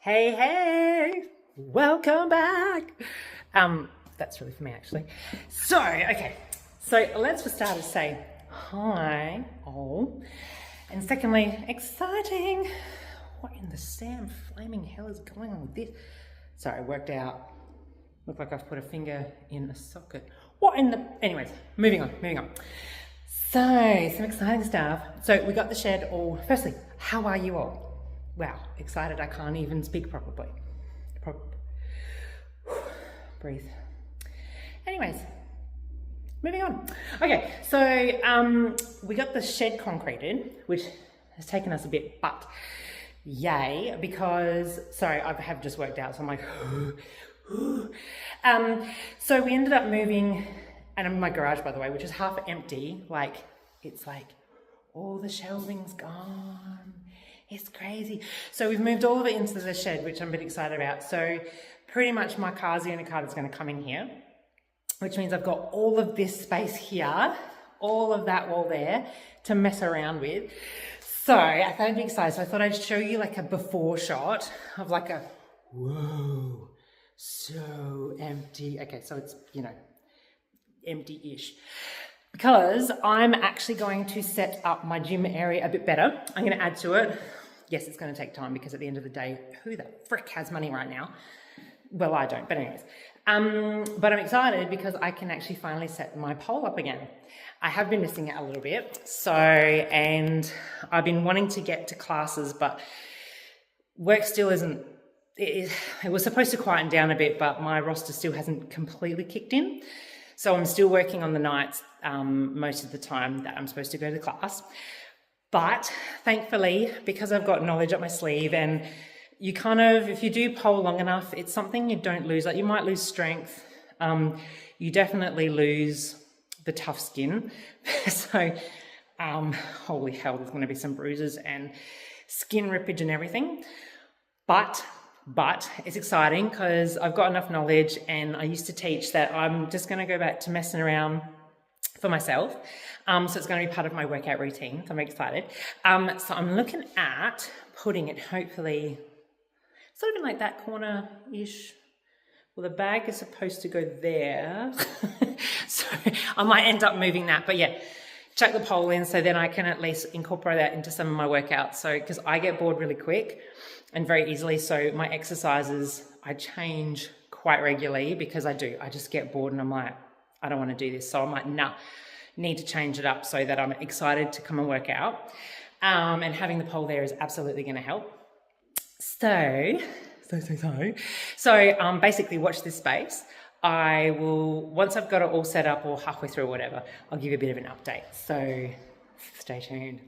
Hey, hey, welcome back. That's really for me actually. Okay, so let's for starters say hi, all. And secondly, exciting. What in the Sam flaming hell is going on with this? Sorry, I worked out. Looked like I've put a finger in a socket. What in the, anyways, moving on. So, some exciting stuff. So we got the shed all, firstly, how are you all? Wow, excited, I can't even speak properly. Breathe. Anyways, moving on. Okay, so we got the shed concreted, which has taken us a bit, but yay, because, sorry, I have just worked out, so I'm like, so we ended up moving, and I'm in my garage, by the way, which is half empty, like, it's like, all the shelving's gone. It's crazy. So we've moved all of it into the shed, which I'm a bit excited about. So pretty much my car's the only car that's going to come in here, which means I've got all of this space here, all of that wall there to mess around with. So I thought I'd be excited. So I thought I'd show you like a before shot of like a, whoa, so empty. Okay, so it's, you know, empty-ish. Because I'm actually going to set up my gym area a bit better. I'm going to add to it. Yes, it's going to take time because at the end of the day, who the frick has money right now? Well, I don't, but anyways. But I'm excited because I can actually finally set my pole up again. I have been missing it a little bit. So, and I've been wanting to get to classes, but work still isn't, it was supposed to quieten down a bit, but my roster still hasn't completely kicked in. So I'm still working on the nights most of the time that I'm supposed to go to class. But thankfully, because I've got knowledge up my sleeve, and you kind of, if you do pole long enough, it's something you don't lose. Like you might lose strength. You definitely lose the tough skin. So holy hell, there's going to be some bruises and skin rippage and everything. But it's exciting because I've got enough knowledge, and I used to teach that I'm just going to go back to messing around for myself. So it's going to be part of my workout routine. So I'm excited. So I'm looking at putting it hopefully sort of in like that corner-ish. Well, the bag is supposed to go there. So I might end up moving that. But yeah, chuck the pole in so then I can at least incorporate that into some of my workouts. So because I get bored really quick and very easily. So my exercises, I change quite regularly because I just get bored and I'm like, I don't want to do this. So I'm like, need to change it up so that I'm excited to come and work out. And having the pole there is absolutely going to help. So basically watch this space. I will, once I've got it all set up or halfway through or whatever, I'll give you a bit of an update. So stay tuned.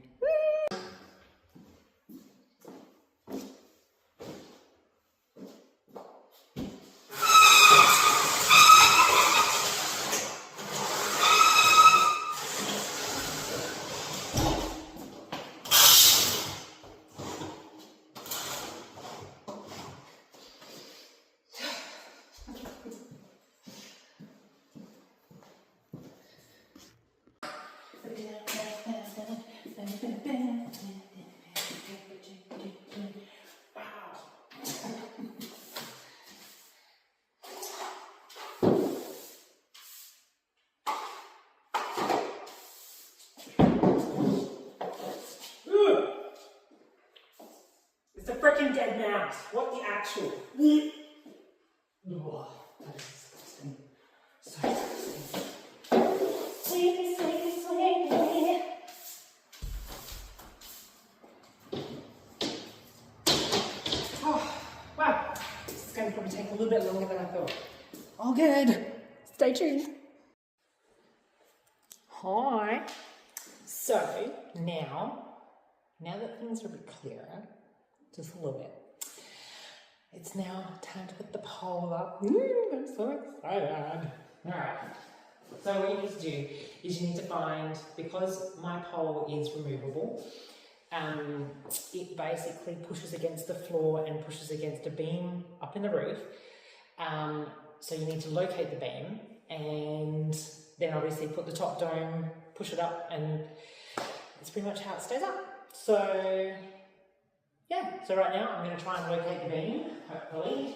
It's a freaking dead mouse. What the actual? Oh, that is disgusting. So disgusting. Sweetie, sweetie, sweetie. Oh, wow. This is going to probably take a little bit longer than I thought. All good. Stay tuned. Hi. So now that things are a bit clearer, just a little bit, it's now time to put the pole up. I'm so excited. All right. So what you need to do is you need to find, because my pole is removable, it basically pushes against the floor and pushes against a beam up in the roof. So you need to locate the beam and then obviously put the top dome, push it up, and it's pretty much how it stays up. So yeah, so right now I'm going to try and locate the beam, hopefully.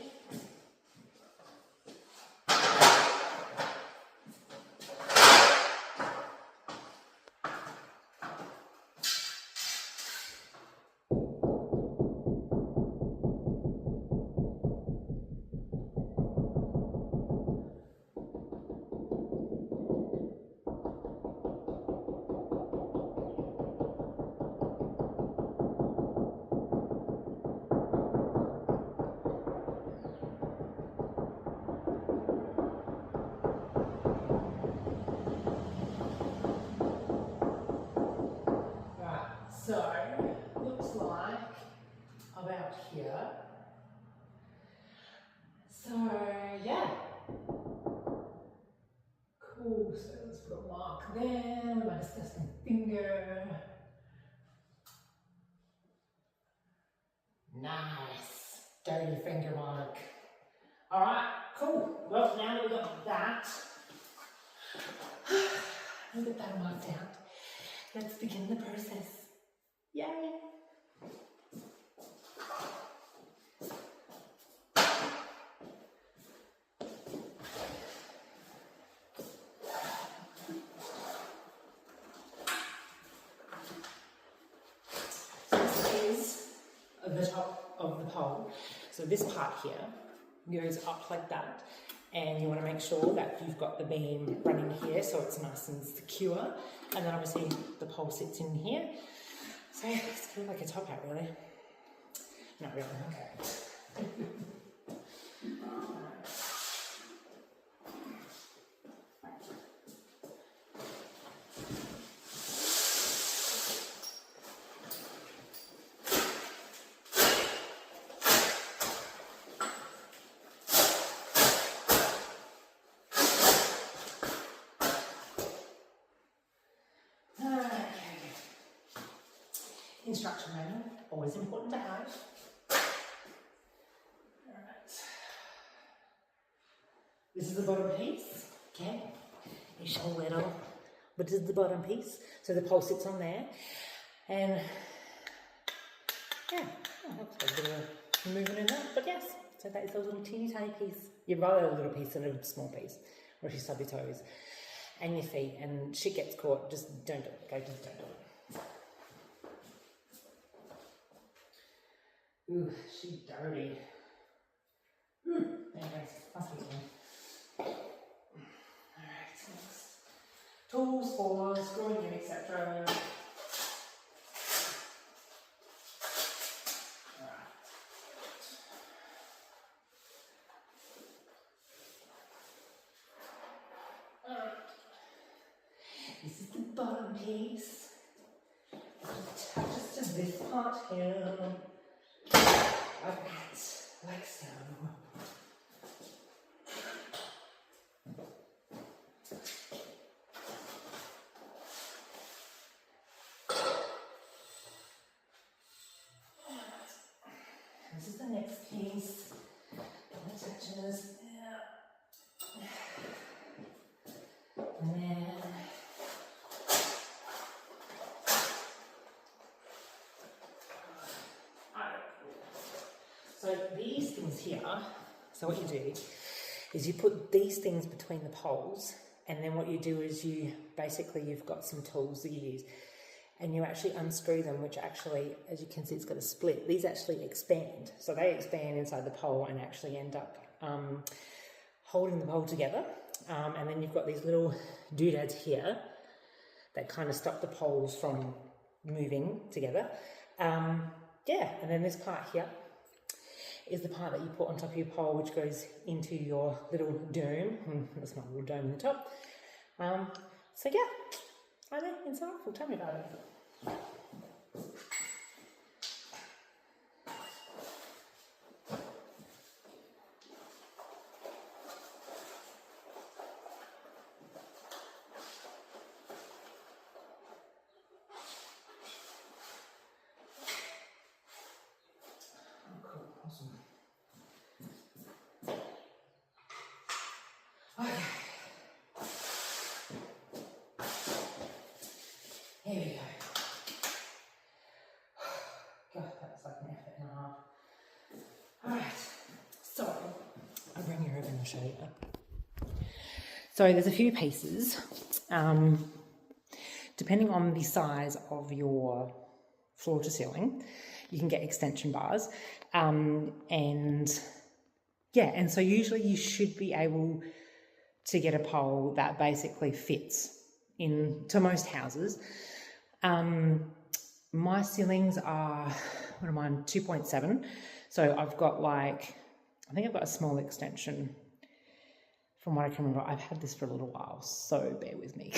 So, looks like about here. So, yeah. Cool, so let's put a mark there with my disgusting finger. Nice, dirty finger mark. Alright, cool. Well, now that we've got that, I'll get that marked out. Let's begin the process. Yay! The top of the pole. So this part here goes up like that, and you want to make sure that you've got the beam running here so it's nice and secure, and then obviously the pole sits in here. So it's kind of like a top hat really. Not really, okay. Instruction manual, always important to have. Alright. This is the bottom piece, okay? It's a little, but this is the bottom piece. So the pole sits on there. And yeah, looks like a bit of movement in that, but yes. So that is a little teeny tiny piece. You'd rather a little piece than a small piece. Or if you stub your toes and your feet and shit gets caught, just don't do it. Okay, just don't do it. Ooh, she's dirty. Anyways, must be clean. Alright, so next. Tools for screwing in, etc. Alright. This is the bottom piece. It attaches to this part here. Like that, like so. This is the next piece. It attaches there. And then so these things here, so what you do is you put these things between the poles, and then what you do is you've got some tools that you use, and you actually unscrew them, which actually, as you can see, it's got a split. These actually expand. So they expand inside the pole and actually end up holding the pole together. And then you've got these little doodads here that kind of stop the poles from moving together. Yeah, and then this part here is the part that you put on top of your pole, which goes into your little dome. That's not a little dome in the top. So yeah, I know, insightful. Tell me about it. Okay. Here we go. Alright, so I'll bring you over and I'll show you. So there's a few pieces, depending on the size of your floor to ceiling, you can get extension bars, and so usually you should be able to get a pole that basically fits into most houses. My ceilings are, 2.7, so I've got I think I've got a small extension. From what I can remember, I've had this for a little while, so bear with me.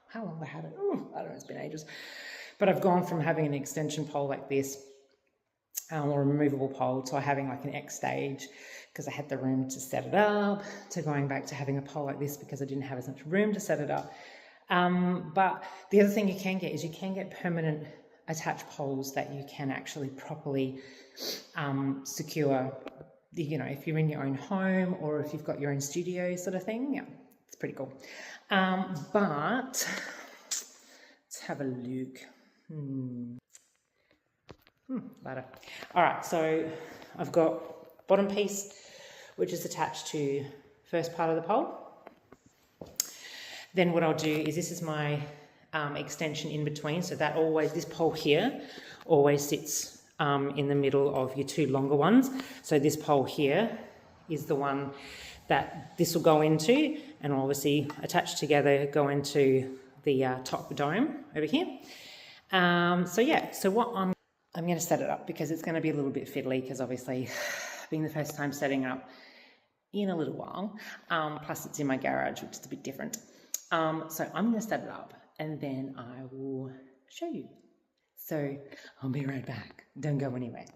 How long have I had it? Oh, I don't know, it's been ages. But I've gone from having an extension pole like this, or a removable pole, to having like an X stage because I had the room to set it up, to going back to having a pole like this because I didn't have as much room to set it up. But the other thing you can get is you can get permanent attached poles that you can actually properly secure. If you're in your own home or if you've got your own studio sort of thing, yeah, it's pretty cool. But let's have a look. Ladder. All right, so I've got bottom piece, which is attached to first part of the pole. Then what I'll do is, this is my extension in between, so that this pole here always sits in the middle of your two longer ones. So this pole here is the one that this will go into, and obviously attached together go into the top dome over here. So what I'm going to set it up because it's going to be a little bit fiddly, because obviously being the first time setting up in a little while, plus it's in my garage, which is a bit different. So I'm going to set it up and then I will show you. So I'll be right back. Don't go anywhere.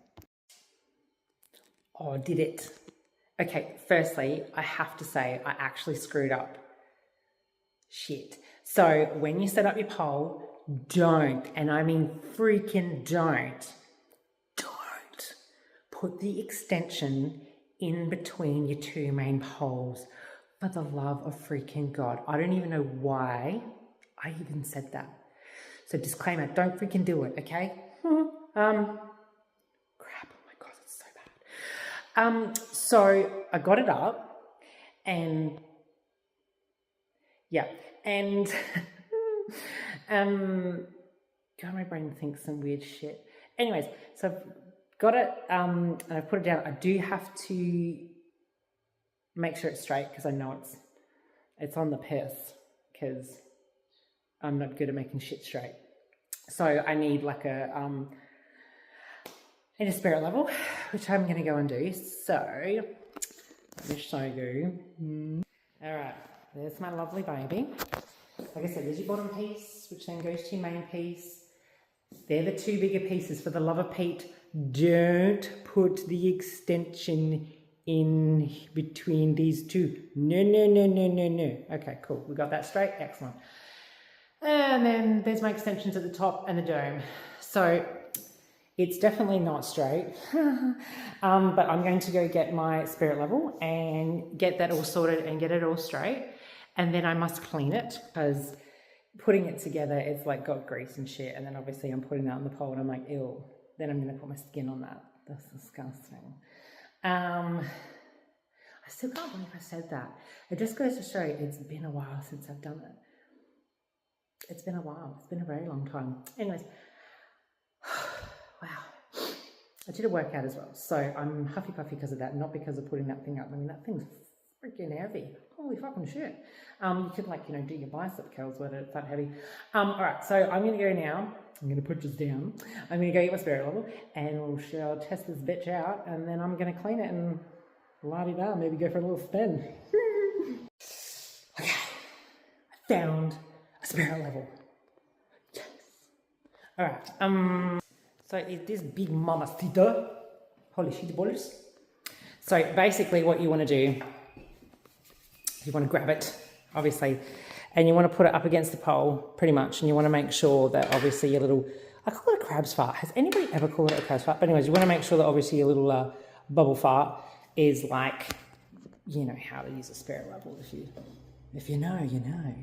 Oh, I did it. Okay, firstly, I have to say I actually screwed up. Shit. So when you set up your pole, don't, and I mean freaking don't put the extension in between your two main poles. For the love of freaking God. I don't even know why I even said that. So disclaimer, don't freaking do it, okay? Crap, oh my God, that's so bad. So I got it up and yeah, and God, my brain thinks some weird shit. Anyways, so I've got it and I've put it down. I do have to make sure it's straight because I know it's on the piss, because I'm not good at making shit straight. So I need like a spirit level, which I'm going to go and do. So let me show you. All right, there's my lovely baby. Like I said, there's your bottom piece, which then goes to your main piece. They're the two bigger pieces. For the love of Pete, don't put the extension in between these two. No. Okay, cool. We got that straight. Excellent. And then there's my extensions at the top and the dome. So it's definitely not straight. But I'm going to go get my spirit level and get that all sorted and get it all straight. And then I must clean it, because putting it together, it's like got grease and shit. And then obviously I'm putting that on the pole and I'm like, ew. Then I'm going to put my skin on that. That's disgusting. I still can't believe I said that. It just goes to show it's been a while since I've done it. It's been a while. It's been a very long time. Anyways, wow. I did a workout as well. So I'm huffy puffy because of that, not because of putting that thing up. I mean, that thing's freaking heavy. Holy fucking shit. You could do your bicep curls with it. It's that heavy. All right, so I'm going to go now. I'm going to put this down. I'm going to go get my spirit level and we'll test this bitch out, and then I'm going to clean it and la-di-da, maybe go for a little spin. Okay, I found a spirit level. Yes. All right. So is this big mamacita? Holy shit balls. So basically what you want to do, you want to grab it, obviously, and you want to put it up against the pole, pretty much, and you want to make sure that obviously your little, I call it a crab's fart. Has anybody ever called it a crab's fart? But anyways, you want to make sure that obviously your little bubble fart is like, you know how to use a spirit level. If you know, you know.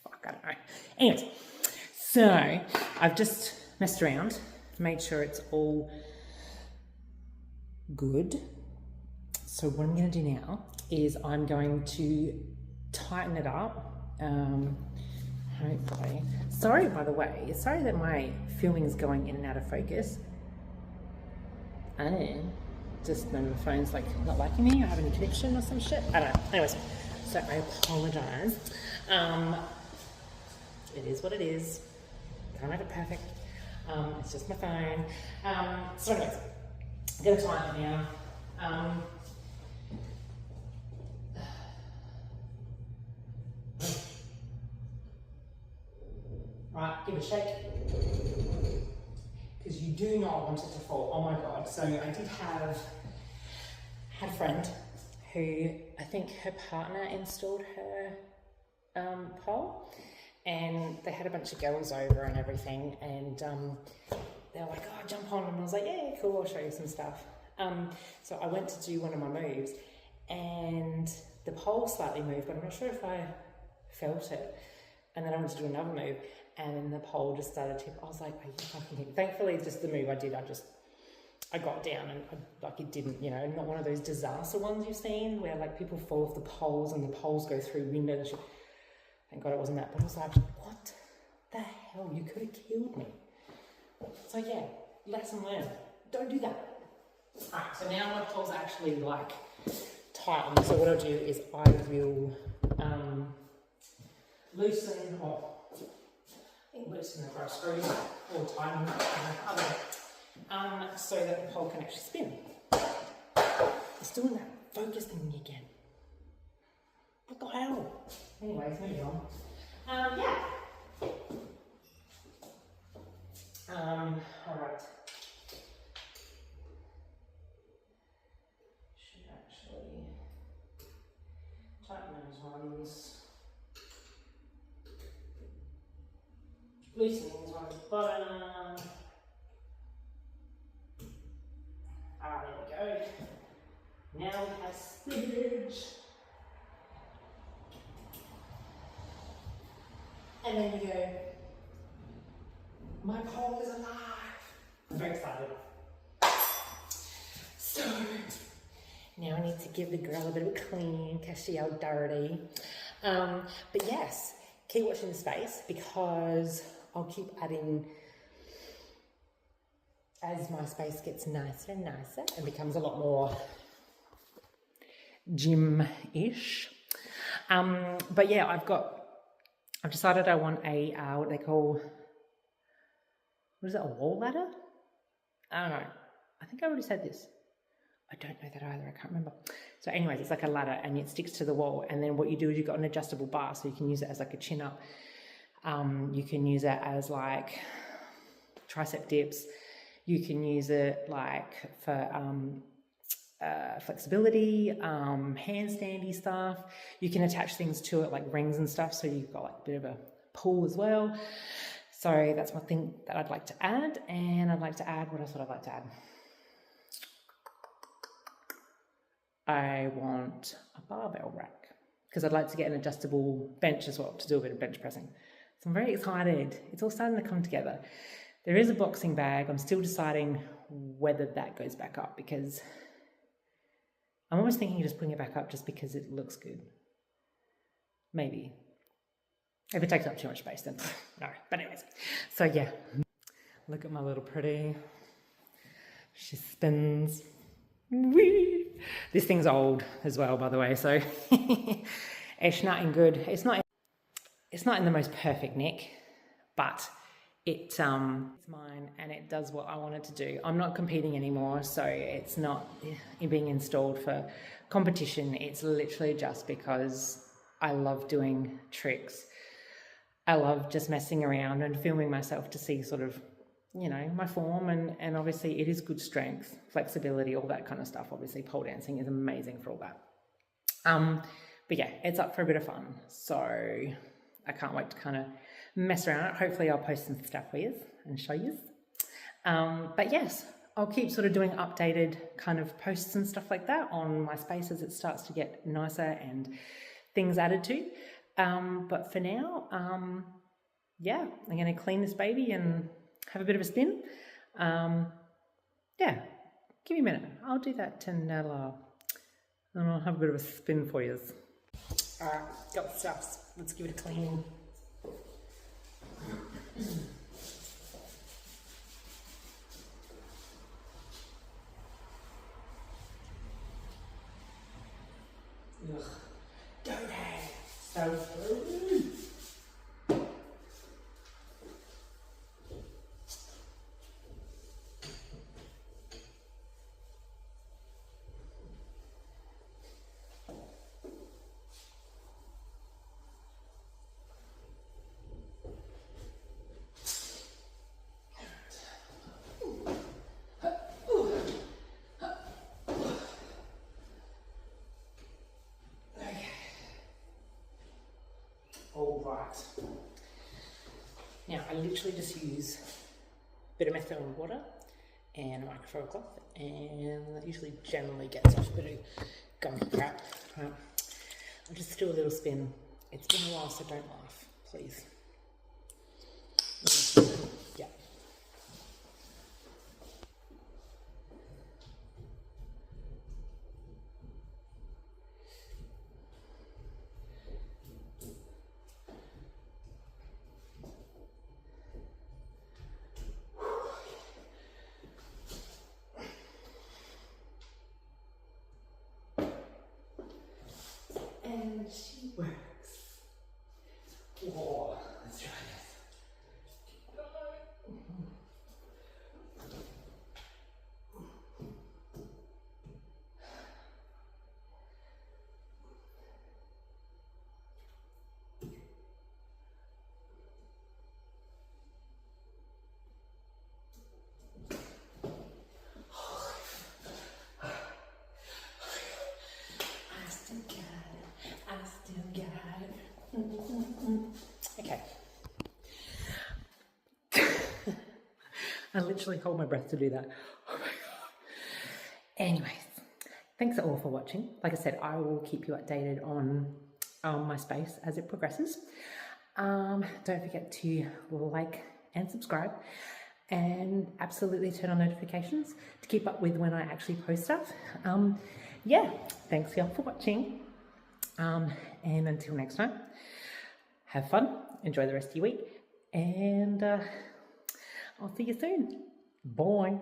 Fuck, I don't know. Anyways, so I've just messed around, made sure it's all good. So what I'm going to do now is I'm going to tighten it up. Hopefully. Sorry, by the way, sorry that my filming is going in and out of focus. And just know my phone's like not liking me, or having a connection or some shit. I don't know. Anyways, so I apologize. It is what it is. Can't have it perfect. It's just my phone. So anyways, I'm gonna tighten it now. Right, give it a shake. Because you do not want it to fall. Oh my god. So I did had a friend who, I think her partner installed her pole, and they had a bunch of girls over and everything, and they were like, oh, jump on, and I was like, yeah, cool, I'll show you some stuff. So I went to do one of my moves, and the pole slightly moved, but I'm not sure if I felt it. And then I went to do another move, and then the pole just started to tip. I was like, are you fucking kidding? Thankfully, just the move I did, I got down, and like it didn't, you know, not one of those disaster ones you've seen where like people fall off the poles and the poles go through windows. Thank God it wasn't that, but I was like, what the hell? You could have killed me. So yeah, lesson learned. Don't do that. Alright, so now my pole's actually like tightened. So what I'll do is I will loosen, or I think loosen the cross screws, or tighten so that the pole can actually spin. It's doing that focus thing again. What the hell? Anyways, moving on. Yeah. Alright. Should actually tighten those ones. Loosen these ones bottom. Ah, there we go. Now we have slippage. And then you go, my pole is alive. I'm very excited. So, now I need to give the girl a bit of a clean because she's all dirty. But yes, keep watching the space because I'll keep adding as my space gets nicer and nicer and becomes a lot more gym-ish. But yeah, I've decided I want a, what they call, what is it, a wall ladder? I don't know. I think I already said this. I don't know that either, I can't remember. So anyways, it's like a ladder and it sticks to the wall, and then what you do is you've got an adjustable bar, so you can use it as like a chin up. You can use it as like tricep dips. You can use it like for flexibility, handstandy stuff. You can attach things to it like rings and stuff, so you've got like a bit of a pull as well. So that's one thing that I'd like to add. And I'd like to add, what else would I like to add? I want a barbell rack because I'd like to get an adjustable bench as well to do a bit of bench pressing. So I'm very excited. It's all starting to come together. There is a boxing bag. I'm still deciding whether that goes back up because I'm almost thinking of just putting it back up just because it looks good. Maybe. If it takes up too much space, then no. But anyways, so yeah. Look at my little pretty. She spins. Whee! This thing's old as well, by the way, so it's not in good. It's not in the most perfect nick, but it's mine and it does what I want it to do. I'm not competing anymore, so it's not being installed for competition. It's literally just because I love doing tricks. I love just messing around and filming myself to see sort of, you know, my form, and obviously it is good strength, flexibility, all that kind of stuff. Obviously pole dancing is amazing for all that. But yeah, it's up for a bit of fun. So I can't wait to kind of mess around. Hopefully I'll post some stuff for you and show you. But yes, I'll keep sort of doing updated kind of posts and stuff like that on my space as it starts to get nicer and things added to. But for now, yeah, I'm going to clean this baby and have a bit of a spin. Yeah, Give me a minute. I'll do that Tenella. And I'll have a bit of a spin for you. Alright, got the stuffs. Let's give it a clean. Ugh. Don't hang. So dirty. All right. Now I literally just use a bit of methadone and water and a microfiber cloth, and that usually generally gets off a bit of gunky crap. Right. I'll just do a little spin. It's been a while, so don't laugh, please. Yeah. And she works. Whoa, let's try this. Okay. I literally hold my breath to do that. Oh my God. Anyways, thanks all for watching. Like I said, I will keep you updated on my space as it progresses. Don't forget to like and subscribe, and absolutely turn on notifications to keep up with when I actually post stuff. Yeah, thanks y'all for watching. And until next time, have fun, enjoy the rest of your week, and I'll see you soon. Bye.